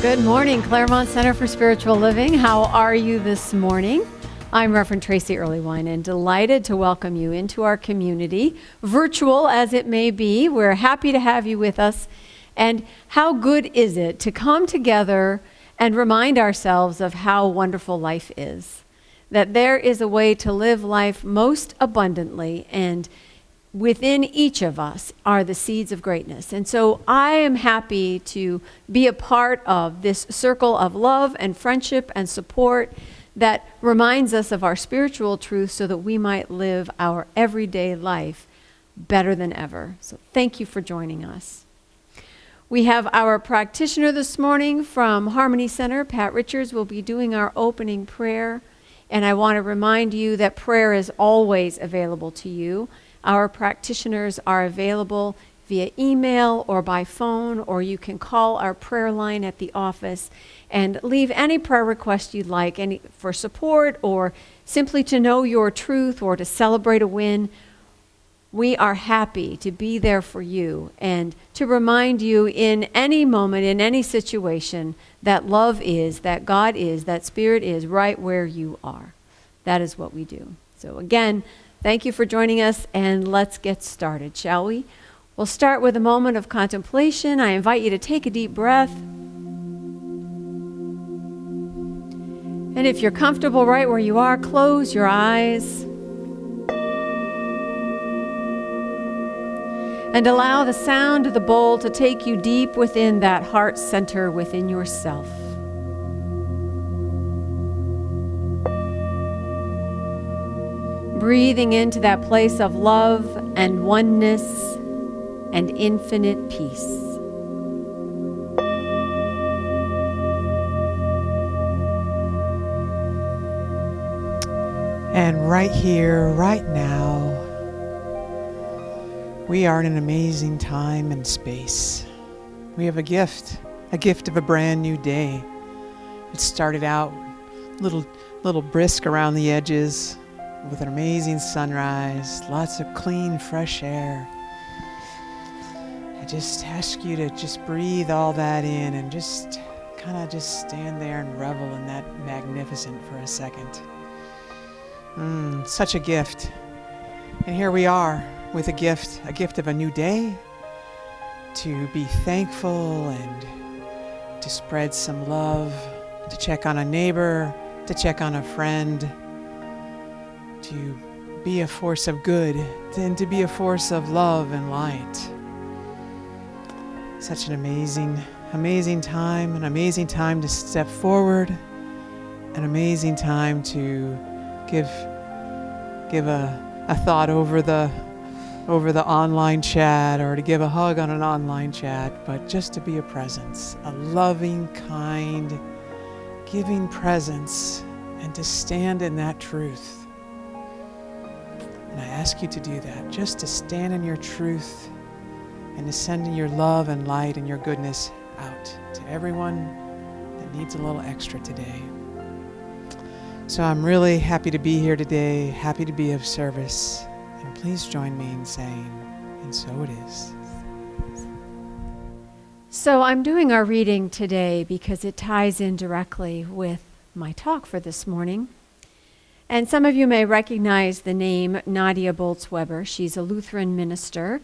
Good morning, Claremont Center for Spiritual Living. How are you this morning? I'm Reverend Tracy Whine, and delighted to welcome you into our community, virtual as it may be. We're happy to have you with us. And how good is it to come together and remind ourselves of how wonderful life is, that there is a way to live life most abundantly, and within each of us are the seeds of greatness. And so I am happy to be a part of this circle of love and friendship and support that reminds us of our spiritual truth so that we might live our everyday life better than ever. So thank you for joining us. We have our practitioner this morning from Harmony Center. Pat Richards will be doing our opening prayer. And I want to remind you that prayer is always available to you. Our practitioners are available via email or by phone, or you can call our prayer line at the office and leave any prayer request you'd like, any for support or simply to know your truth or to celebrate a win. We are happy to be there for you and to remind you in any moment, in any situation, that love is, that God is, that Spirit is right where you are. That is what we do. So again, thank you for joining us, and let's get started, shall we? We'll start with a moment of contemplation. I invite you to take a deep breath. And if you're comfortable right where you are, close your eyes. And allow the sound of the bowl to take you deep within that heart center within yourself. Breathing into that place of love and oneness and infinite peace. And right here, right now, we are in an amazing time and space. We have a gift of a brand new day. It started out a little brisk around the edges, with an amazing sunrise, lots of clean, fresh air. I just ask you to just breathe all that in and just stand there and revel in that magnificent for a second. Such a gift. And here we are with a gift of a new day, to be thankful and to spread some love, to check on a neighbor, to check on a friend, to be a force of good, and to be a force of love and light. Such an amazing time to step forward, an amazing time to give a thought over the online chat, or to give a hug on an online chat, but just to be a presence, a loving, kind, giving presence, and to stand in that truth. And I ask you to do that, just to stand in your truth and to send in your love and light and your goodness out to everyone that needs a little extra today. So I'm really happy to be here today, happy to be of service. And please join me in saying, and so it is. So I'm doing our reading today because it ties in directly with my talk for this morning. And some of you may recognize the name Nadia Bolz-Weber. She's a Lutheran minister.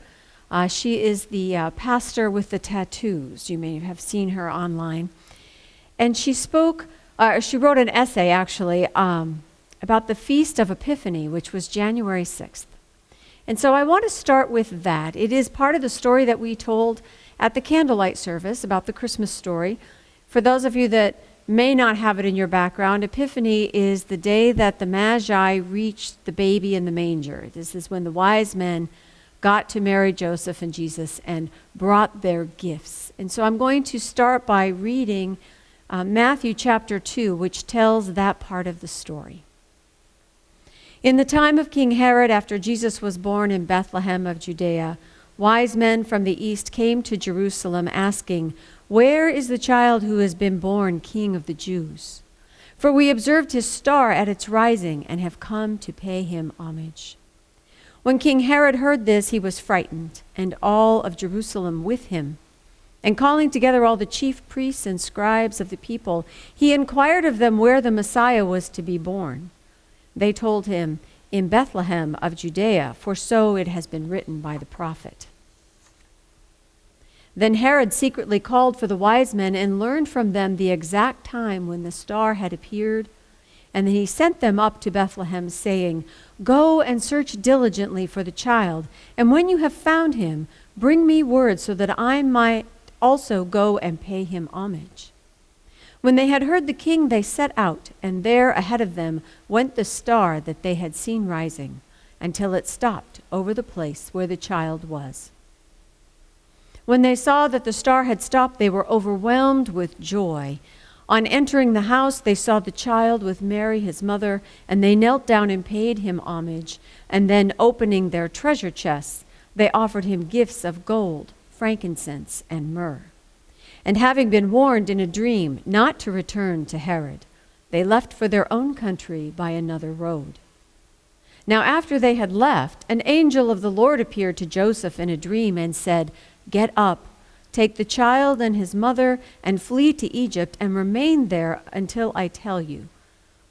She is the pastor with the tattoos. You may have seen her online. And she wrote an essay, actually, about the Feast of Epiphany, which was January 6th. And so I want to start with that. It is part of the story that we told at the candlelight service about the Christmas story. For those of you that may not have it in your background, Epiphany is the day that the Magi reached the baby in the manger. This is when the wise men got to Mary, Joseph, and Jesus and brought their gifts. And so I'm going to start by reading Matthew chapter 2, which tells that part of the story. In the time of King Herod, after Jesus was born in Bethlehem of Judea, wise men from the east came to Jerusalem asking, "Where is the child who has been born King of the Jews? For we observed his star at its rising and have come to pay him homage." When King Herod heard this, he was frightened, and all of Jerusalem with him. And calling together all the chief priests and scribes of the people, he inquired of them where the Messiah was to be born. They told him, "In Bethlehem of Judea, for so it has been written by the prophet." Then Herod secretly called for the wise men and learned from them the exact time when the star had appeared. And then he sent them up to Bethlehem, saying, "Go and search diligently for the child, and when you have found him, bring me word so that I might also go and pay him homage." When they had heard the king, they set out, and there ahead of them went the star that they had seen rising, until it stopped over the place where the child was. When they saw that the star had stopped, they were overwhelmed with joy. On entering the house, they saw the child with Mary, his mother, and they knelt down and paid him homage. And then, opening their treasure chests, they offered him gifts of gold, frankincense, and myrrh. And having been warned in a dream not to return to Herod, they left for their own country by another road. Now after they had left, an angel of the Lord appeared to Joseph in a dream and said, "Get up, take the child and his mother, and flee to Egypt, and remain there until I tell you.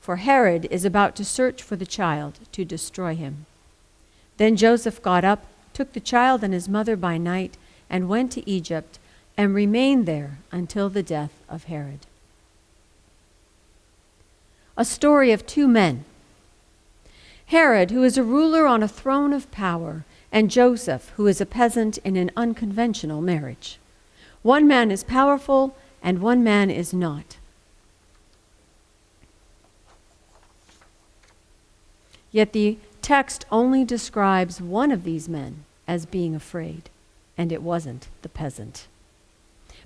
For Herod is about to search for the child to destroy him." Then Joseph got up, took the child and his mother by night, and went to Egypt, and remained there until the death of Herod. A story of two men. Herod, who is a ruler on a throne of power, and Joseph, who is a peasant in an unconventional marriage. One man is powerful, and one man is not. Yet the text only describes one of these men as being afraid, and it wasn't the peasant.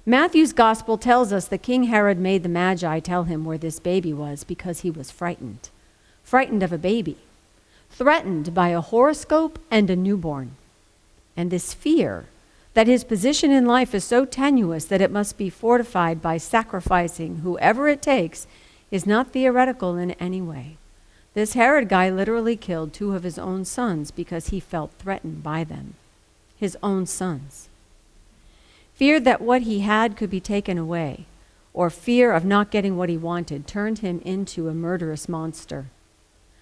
Matthew's gospel tells us that King Herod made the Magi tell him where this baby was because he was frightened. Frightened of a baby. Threatened by a horoscope and a newborn. And this fear that his position in life is so tenuous that it must be fortified by sacrificing whoever it takes is not theoretical in any way. This Herod guy literally killed two of his own sons because he felt threatened by them. His own sons. Fear that what he had could be taken away, or fear of not getting what he wanted, turned him into a murderous monster.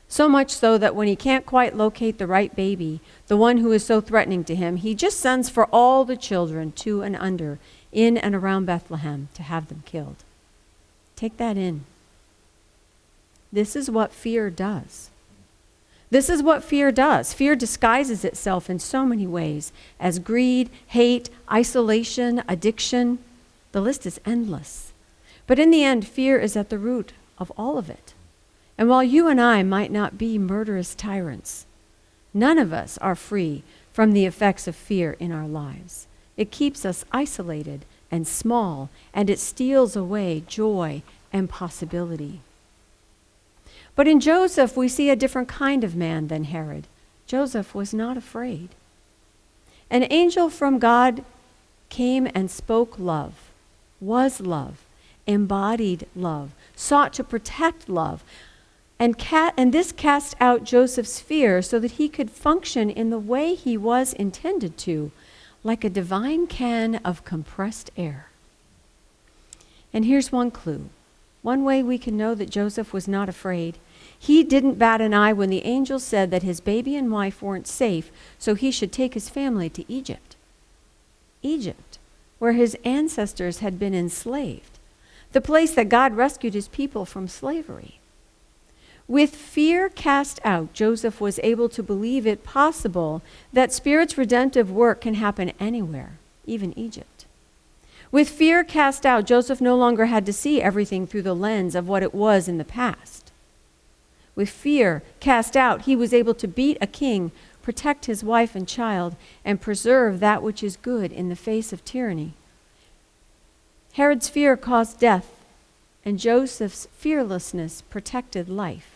So much so that when he can't quite locate the right baby, the one who is so threatening to him, he just sends for all the children 2 and under in and around Bethlehem to have them killed. Take that in. This is what fear does. This is what fear does. Fear disguises itself in so many ways as greed, hate, isolation, addiction. The list is endless. But in the end, fear is at the root of all of it. And while you and I might not be murderous tyrants, none of us are free from the effects of fear in our lives. It keeps us isolated and small, and it steals away joy and possibility. But in Joseph, we see a different kind of man than Herod. Joseph was not afraid. An angel from God came and spoke love, was love, embodied love, sought to protect love. And this cast out Joseph's fear so that he could function in the way he was intended to, like a divine can of compressed air. And here's one clue. One way we can know that Joseph was not afraid. He didn't bat an eye when the angel said that his baby and wife weren't safe, so he should take his family to Egypt. Egypt, where his ancestors had been enslaved. The place that God rescued his people from slavery. With fear cast out, Joseph was able to believe it possible that Spirit's redemptive work can happen anywhere, even Egypt. With fear cast out, Joseph no longer had to see everything through the lens of what it was in the past. With fear cast out, he was able to beat a king, protect his wife and child, and preserve that which is good in the face of tyranny. Herod's fear caused death, and Joseph's fearlessness protected life.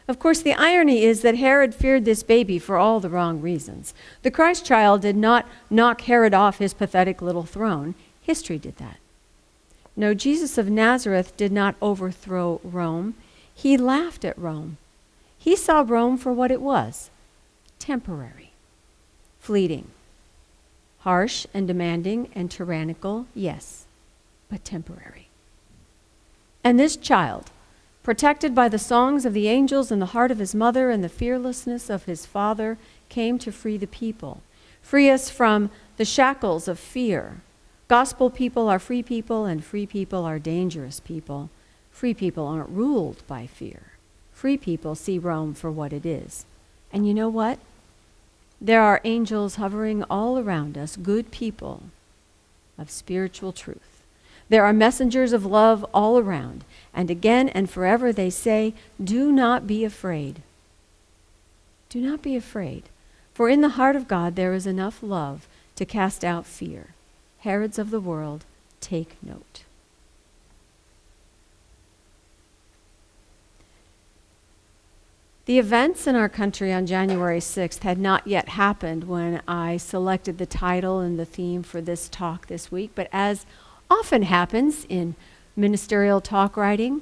Of course, the irony is that Herod feared this baby for all the wrong reasons. The Christ child did not knock Herod off his pathetic little throne. History did that. No, Jesus of Nazareth did not overthrow Rome. He laughed at Rome. He saw Rome for what it was, temporary, fleeting. harsh and demanding and tyrannical, yes, but temporary. And this child, protected by the songs of the angels and the heart of his mother and the fearlessness of his father, came to free the people, free us from the shackles of fear. Gospel people are free people, and free people are dangerous people. Free people aren't ruled by fear. Free people see Rome for what it is. And you know what? There are angels hovering all around us, good people of spiritual truth. There are messengers of love all around. And again and forever they say, do not be afraid. Do not be afraid. For in the heart of God there is enough love to cast out fear. Herods of the world, take note. The events in our country on January 6th had not yet happened when I selected the title and the theme for this talk this week, but as often happens in ministerial talk writing,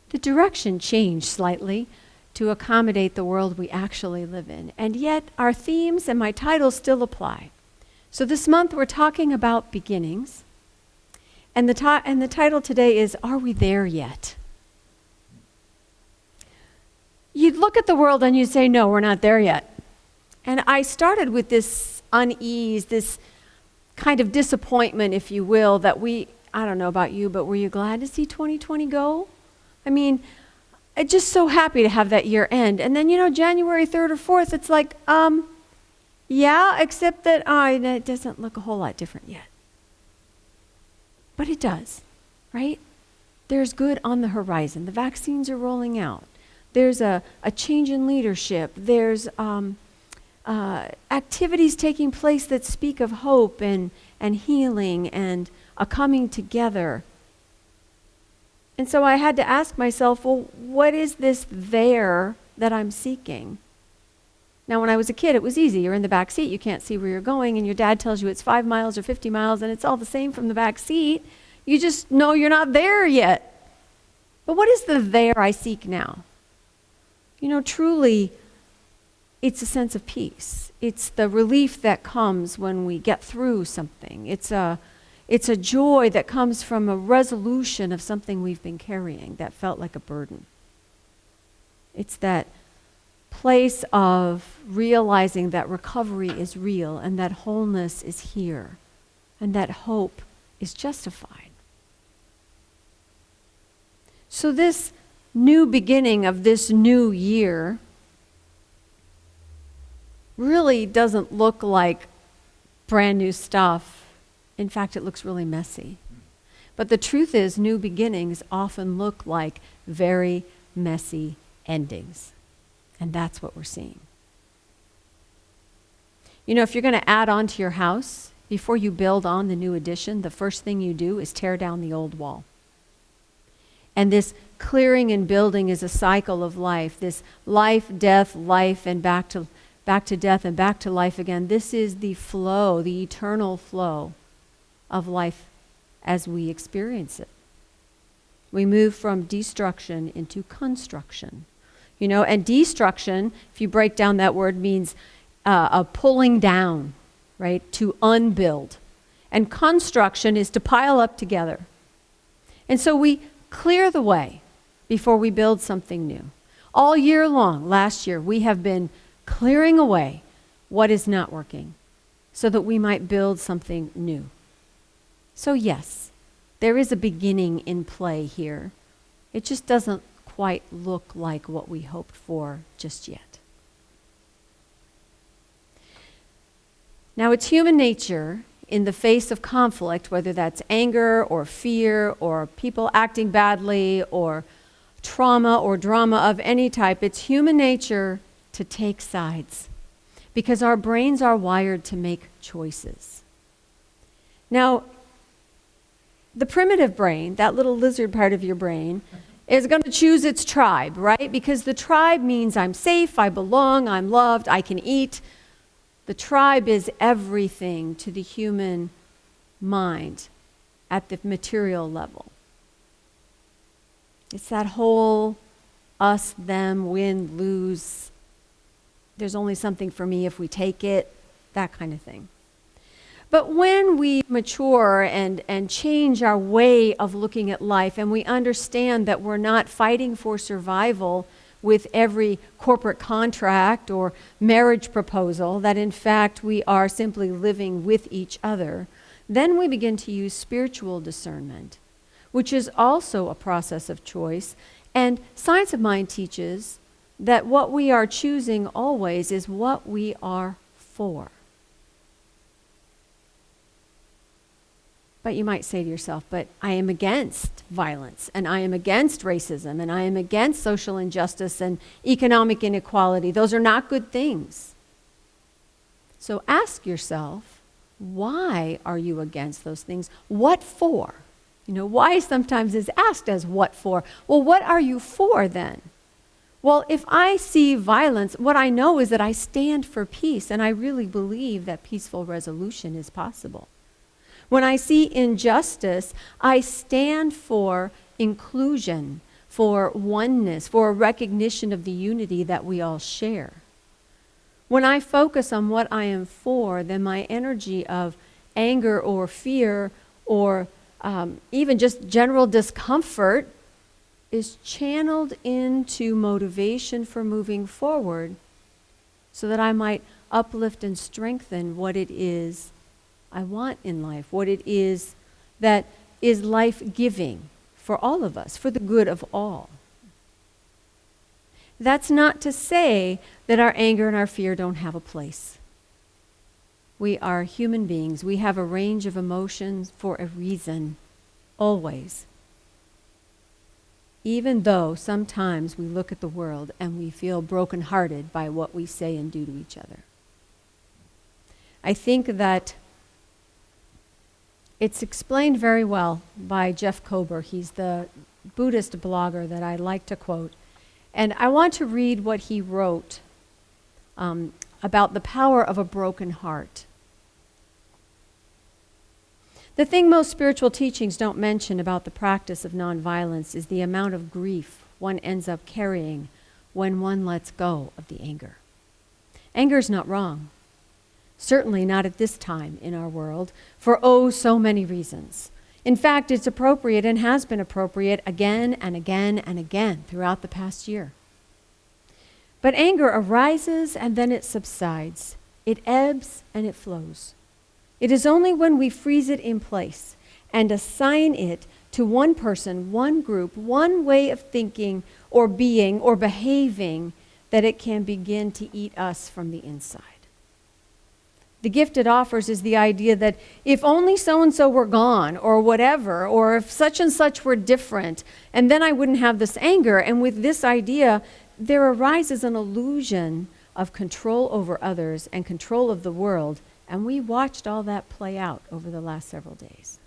the direction changed slightly to accommodate the world we actually live in. And yet our themes and my title still apply. So this month we're talking about beginnings, and the title today is, Are We There Yet? You'd look at the world and you'd say, no, we're not there yet. And I started with this unease, this kind of disappointment, if you will, that I don't know about you, but were you glad to see 2020 go? I mean, I'm just so happy to have that year end. And then, January 3rd or 4th, it's like, yeah, except that it doesn't look a whole lot different yet. But it does, right? There's good on the horizon. The vaccines are rolling out. There's a change in leadership. There's activities taking place that speak of hope and healing and a coming together. And so I had to ask myself, well, what is this there that I'm seeking? Now, when I was a kid, it was easy. You're in the back seat. You can't see where you're going, and your dad tells you it's 5 miles or 50 miles, and it's all the same from the back seat. You just know you're not there yet. But what is the there I seek now? Truly, it's a sense of peace. It's the relief that comes when we get through something. It's a joy that comes from a resolution of something we've been carrying that felt like a burden. It's that place of realizing that recovery is real and that wholeness is here and that hope is justified. So this new beginning of this new year really doesn't look like brand new stuff. In fact, it looks really messy. But the truth is, new beginnings often look like very messy endings. And that's what we're seeing. If you're going to add on to your house, before you build on the new addition, the first thing you do is tear down the old wall. And this clearing and building is a cycle of life. This life, death, life, and back to death and back to life again. This is the flow, the eternal flow of life as we experience it. We move from destruction into construction. And destruction, if you break down that word, means a pulling down, right? To unbuild. And construction is to pile up together. And so we clear the way before we build something new. All year long, last year, we have been clearing away what is not working so that we might build something new. So yes, there is a beginning in play here. It just doesn't quite look like what we hoped for just yet. Now, it's human nature in the face of conflict, whether that's anger or fear or people acting badly or trauma or drama of any type, it's human nature to take sides because our brains are wired to make choices. Now, the primitive brain, that little lizard part of your brain, is going to choose its tribe, right? Because the tribe means I'm safe, I belong, I'm loved, I can eat. The tribe is everything to the human mind at the material level. It's that whole us, them, win, lose. There's only something for me if we take it, that kind of thing. But when we mature and change our way of looking at life, and we understand that we're not fighting for survival with every corporate contract or marriage proposal, that in fact we are simply living with each other, then we begin to use spiritual discernment, which is also a process of choice. And Science of Mind teaches that what we are choosing always is what we are for. But you might say to yourself, but I am against violence, and I am against racism, and I am against social injustice and economic inequality. Those are not good things. So ask yourself, why are you against those things? What for? Why sometimes is asked as what for. Well, what are you for then? Well, if I see violence, what I know is that I stand for peace, and I really believe that peaceful resolution is possible. When I see injustice, I stand for inclusion, for oneness, for a recognition of the unity that we all share. When I focus on what I am for, then my energy of anger or fear or even just general discomfort is channeled into motivation for moving forward so that I might uplift and strengthen what it is I want in life, what it is that is life-giving for all of us, for the good of all. That's not to say that our anger and our fear don't have a place. We are human beings. We have a range of emotions for a reason, always. Even though sometimes we look at the world and we feel brokenhearted by what we say and do to each other. I think that it's explained very well by Jeff Kober. He's the Buddhist blogger that I like to quote. And I want to read what he wrote about the power of a broken heart. The thing most spiritual teachings don't mention about the practice of nonviolence is the amount of grief one ends up carrying when one lets go of the anger. Anger is not wrong. Certainly not at this time in our world, for so many reasons. In fact, it's appropriate and has been appropriate again and again and again throughout the past year. But anger arises and then it subsides. It ebbs and it flows. It is only when we freeze it in place and assign it to one person, one group, one way of thinking or being or behaving that it can begin to eat us from the inside. The gift it offers is the idea that if only so-and-so were gone or whatever, or if such and such were different, and then I wouldn't have this anger. And with this idea, there arises an illusion of control over others and control of the world. And we watched all that play out over the last several days.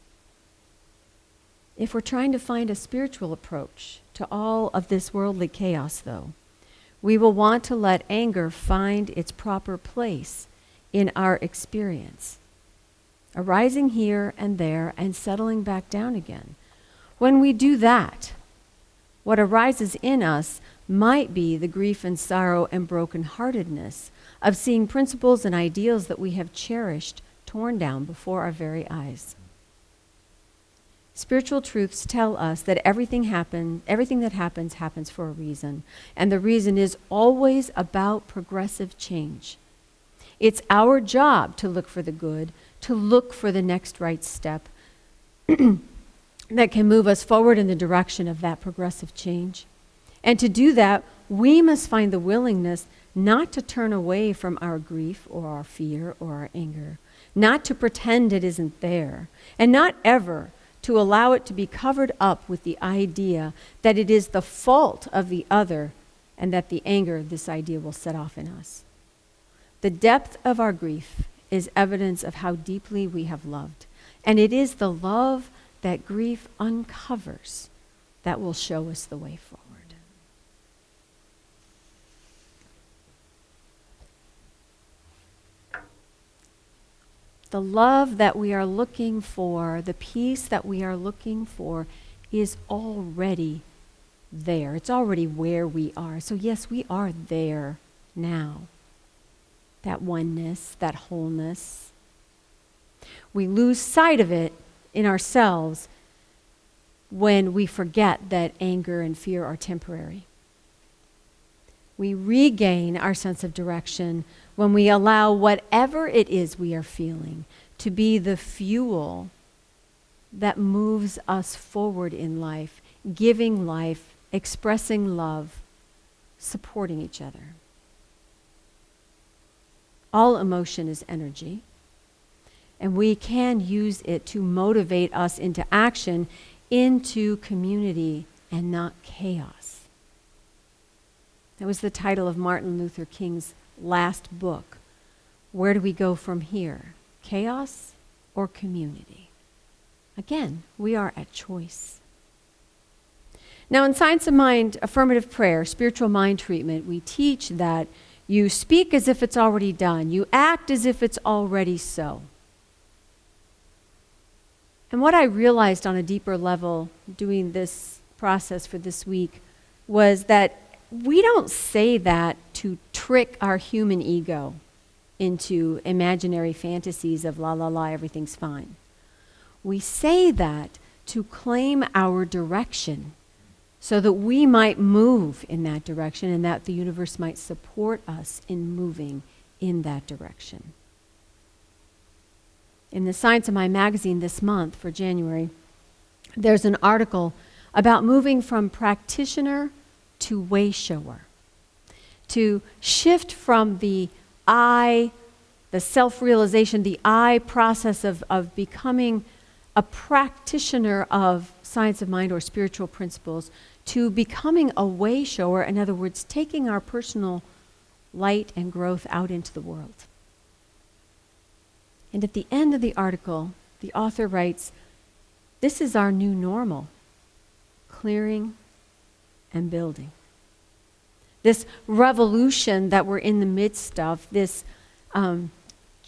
If we're trying to find a spiritual approach to all of this worldly chaos, though, we will want to let anger find its proper place in our experience, arising here and there and settling back down again. When we do that, what arises in us might be the grief and sorrow and brokenheartedness of seeing principles and ideals that we have cherished torn down before our very eyes. Spiritual truths tell us that everything that happens for a reason, and the reason is always about progressive change. It's our job to look for the good, to look for the next right step that can move us forward in the direction of that progressive change. And to do that, we must find the willingness not to turn away from our grief or our fear or our anger, not to pretend it isn't there, and not ever to allow it to be covered up with the idea that it is the fault of the other and that the anger this idea will set off in us. The depth of our grief is evidence of how deeply we have loved. And it is the love that grief uncovers that will show us the way forward. The love that we are looking for, the peace that we are looking for, is already there. It's already where we are. So yes, we are there now. That oneness, that wholeness. We lose sight of it in ourselves when we forget that anger and fear are temporary. We regain our sense of direction when we allow whatever it is we are feeling to be the fuel that moves us forward in life, giving life, expressing love, supporting each other. All emotion is energy, and we can use it to motivate us into action, into community, and not chaos. That was the title of Martin Luther King's last book. Where do we go from here? Chaos or community? Again, we are at choice. Now, in Science of Mind, affirmative prayer, spiritual mind treatment, we teach that you speak as if it's already done. You act as if it's already so. And what I realized on a deeper level doing this process for this week was that we don't say that to trick our human ego into imaginary fantasies of la la la, everything's fine. We say that to claim our direction so that we might move in that direction and that the universe might support us in moving in that direction. In the Science of Mind magazine this month for January, there's an article about moving from practitioner to way shower, to shift from the I, the self-realization, the I process of becoming a practitioner of science of mind or spiritual principles to becoming a way shower, in other words, taking our personal light and growth out into the world. And at the end of the article, the author writes, this is our new normal, clearing and building. This revolution that we're in the midst of, this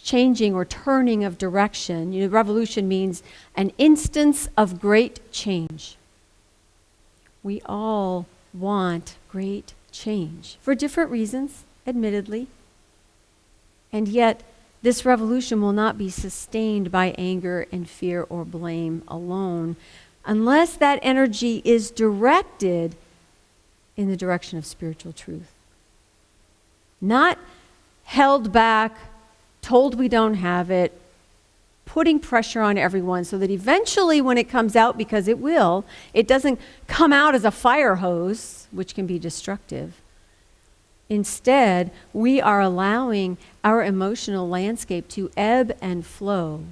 changing or turning of direction. You know, revolution means an instance of great change. We all want great change for different reasons, admittedly. And yet, this revolution will not be sustained by anger and fear or blame alone unless that energy is directed in the direction of spiritual truth. Not held back, told we don't have it, putting pressure on everyone so that eventually when it comes out, because it will, it doesn't come out as a fire hose, which can be destructive. Instead, we are allowing our emotional landscape to ebb and flow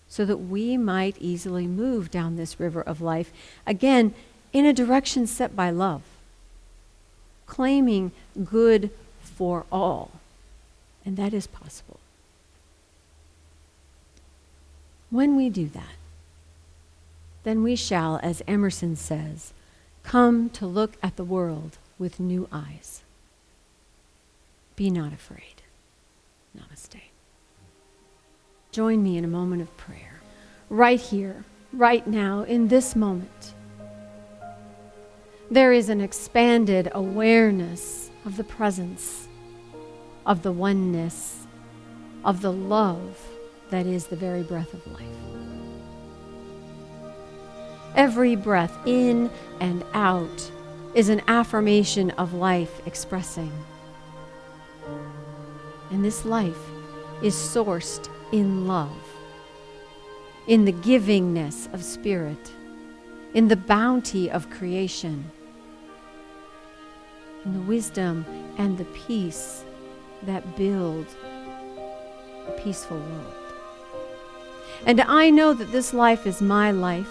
so that we might easily move down this river of life, again, in a direction set by love, claiming good for all. And that is possible. When we do that, then we shall, as Emerson says, come to look at the world with new eyes. Be not afraid. Namaste. Join me in a moment of prayer, right here, right now, in this moment. There is an expanded awareness of the presence, of the oneness, of the love that is the very breath of life. Every breath in and out is an affirmation of life expressing. And this life is sourced in love, in the givingness of spirit, in the bounty of creation, in the wisdom and the peace that build a peaceful world. And I know that this life is my life,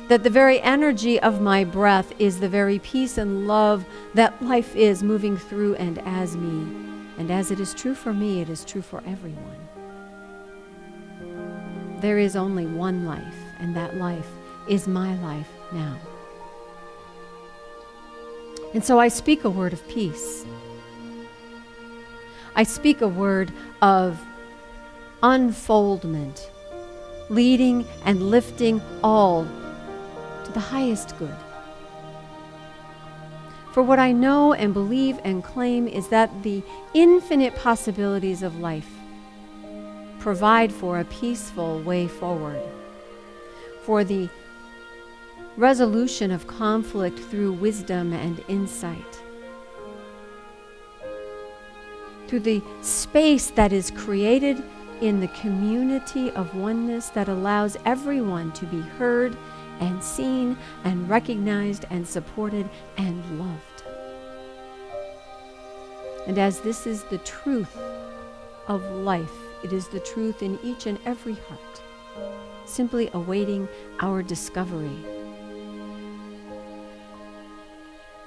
that the very energy of my breath is the very peace and love that life is moving through and as me. And as it is true for me, it is true for everyone. There is only one life, and that life is my life now. And so I speak a word of peace. I speak a word of unfoldment, leading and lifting all to the highest good. For what I know and believe and claim is that the infinite possibilities of life provide for a peaceful way forward, for the resolution of conflict through wisdom and insight, through the space that is created in the community of oneness that allows everyone to be heard and seen and recognized and supported and loved. And as this is the truth of life, it is the truth in each and every heart, simply awaiting our discovery.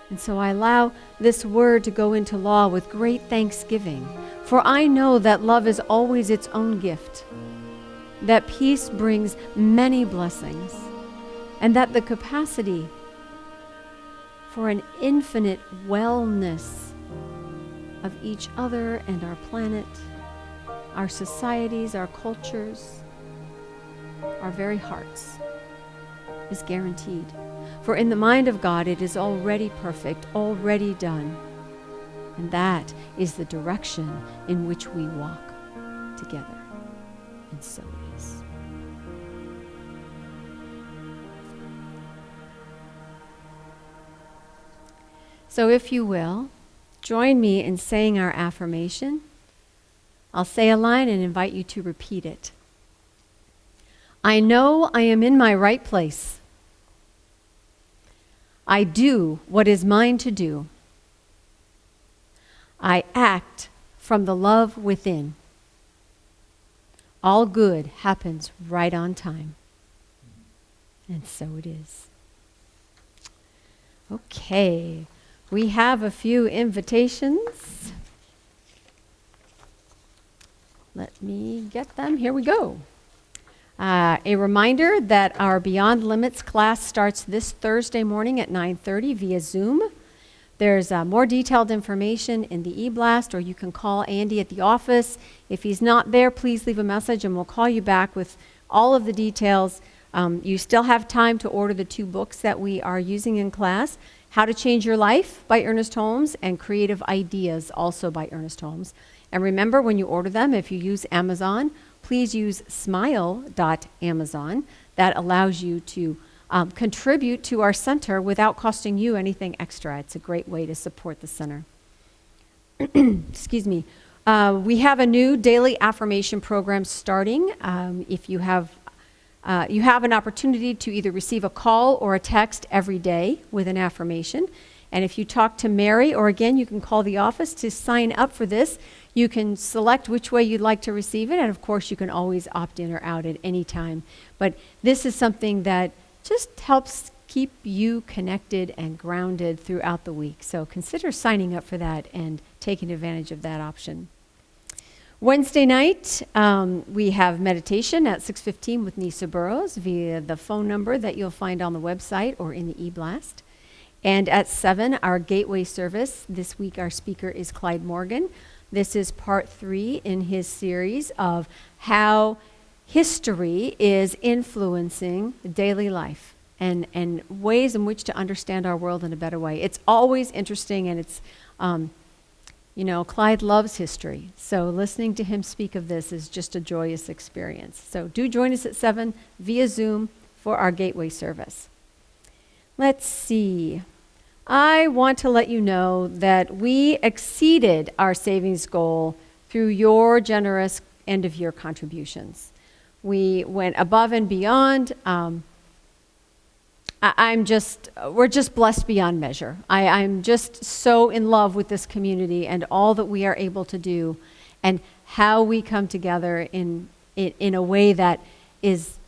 And so I allow this word to go into law with great thanksgiving, for I know that love is always its own gift, that peace brings many blessings, and that the capacity for an infinite wellness of each other and our planet, our societies, our cultures, our very hearts, is guaranteed. For in the mind of God, it is already perfect, already done. And that is the direction in which we walk together. And so it is. So if you will, join me in saying our affirmation. I'll say a line and invite you to repeat it. I know I am in my right place. I do what is mine to do. I act from the love within. All good happens right on time. And so it is. Okay, we have a few invitations. Let me get them. Here we go. A reminder that our Beyond Limits class starts this Thursday morning at 9:30 via Zoom. There's more detailed information in the e-blast, or you can call Andy at the office. If he's not there, please leave a message and we'll call you back with all of the details. You still have time to order the 2 books that we are using in class, How to Change Your Life by Ernest Holmes and Creative Ideas, also by Ernest Holmes. And remember, when you order them, if you use Amazon, please use smile.amazon. That allows you to contribute to our center without costing you anything extra. It's a great way to support the center. Excuse me. We have a new daily affirmation program starting. If you have an opportunity to either receive a call or a text every day with an affirmation. And if you talk to Mary, or again, you can call the office to sign up for this. You can select which way you'd like to receive it, and of course, you can always opt in or out at any time. But this is something that just helps keep you connected and grounded throughout the week. So consider signing up for that and taking advantage of that option. Wednesday night, we have meditation at 6:15 with Nisa Burrows via the phone number that you'll find on the website or in the e-blast. And at 7, our gateway service. This week, our speaker is Clyde Morgan. This is part 3 in his series of how history is influencing daily life and ways in which to understand our world in a better way. It's always interesting, and it's, Clyde loves history. So listening to him speak of this is just a joyous experience. So do join us at 7 via Zoom for our gateway service. Let's see. I want to let you know that we exceeded our savings goal through your generous end-of-year contributions. We went above and beyond. We're just blessed beyond measure. I'm just so in love with this community and all that we are able to do, and how we come together in a way that is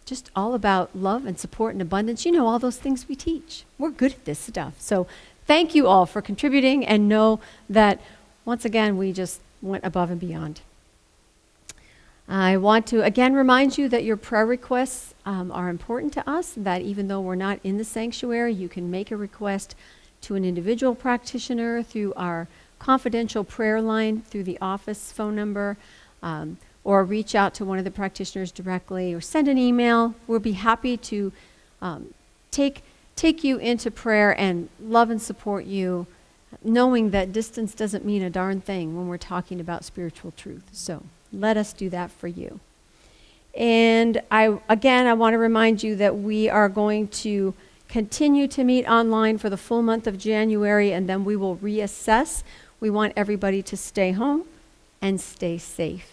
just all about love and support and abundance. You know, all those things we teach. We're good at this stuff. So thank you all for contributing, and know that once again, we just went above and beyond. I want to again remind you that your prayer requests are important to us, that even though we're not in the sanctuary, you can make a request to an individual practitioner through our confidential prayer line through the office phone number, or reach out to one of the practitioners directly, or send an email. We'll be happy to take you into prayer and love and support you, knowing that distance doesn't mean a darn thing when we're talking about spiritual truth. So Let us do that for you. And I want to remind you that we are going to continue to meet online for the full month of January, and then we will reassess. We want everybody to stay home and stay safe.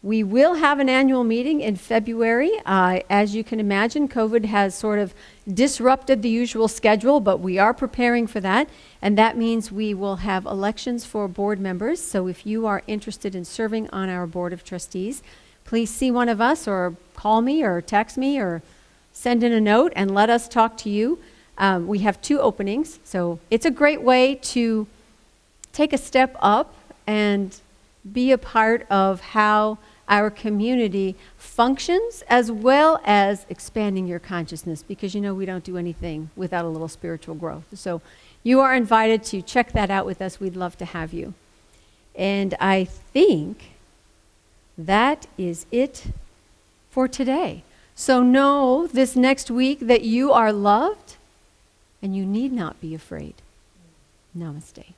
We will have an annual meeting in February. As you can imagine, COVID has sort of disrupted the usual schedule, but we are preparing for that. And that means we will have elections for board members. So if you are interested in serving on our board of trustees, please see one of us or call me or text me or send in a note and let us talk to you. We have 2 openings. So it's a great way to take a step up and be a part of how our community functions, as well as expanding your consciousness, because we don't do anything without a little spiritual growth. So you are invited to check that out with us. We'd love to have you. And I think that is it for today. So know this next week that you are loved and you need not be afraid. Namaste.